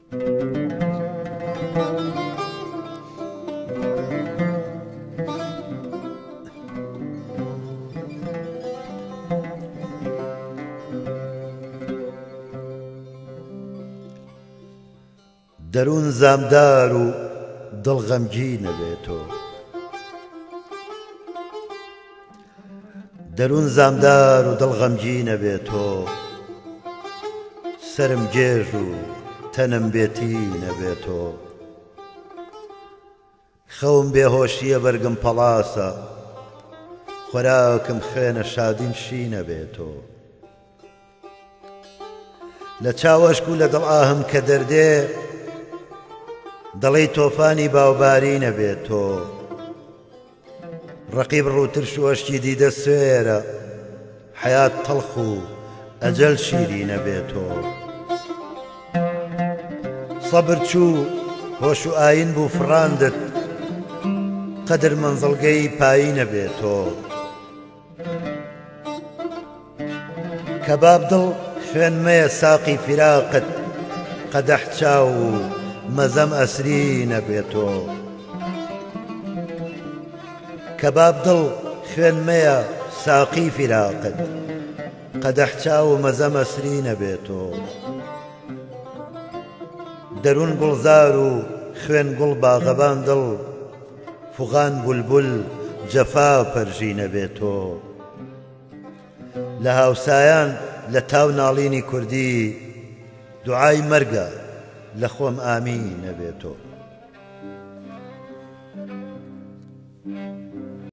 دەروون زامدار و دڵ غەمگینە بێتۆ، دەروون زامدار و دڵ غەمگینە بێتۆ، سرم گێژ و تەنم بێتینە بێتۆ، خەوم بێهۆشیە بەرگم پەڵاسە، خۆراکم خوێنە شادیم شینە بێتۆ، لە چاوەشک و لە دڵ ئاهم کە دەردێ، دەڵێی تۆفانی باوبارینە بێتۆ، ڕەقیب ڕووترش و ئەشکی دیدە سوێرە، حەیات تەڵخ و ئەجەل شیرینە بێتۆ، سەبر چوو هۆش و ئاین بوو فڕاندت، قەدر مەنزڵگەی پایینە بێتۆ، کەباب دڵ خوێن مەیە ساقی فیراقت، قەدەح چاو و مەزەم ئەسرینە بێتۆ، کەباب دڵ خوێن مەیە ساقی فیراقت، قەدەح چاو و مەزەم ئەسرینە بێتۆ، دەروون گوڵزار و خوێن گوڵ باغەبان دڵ، فوغان بولبول جەفا پەرژینە بێتۆ، لە هاوسایان لە تاو ناڵینی کوردی، دوعای مەرگە لە خۆم ئامینە بێتۆ.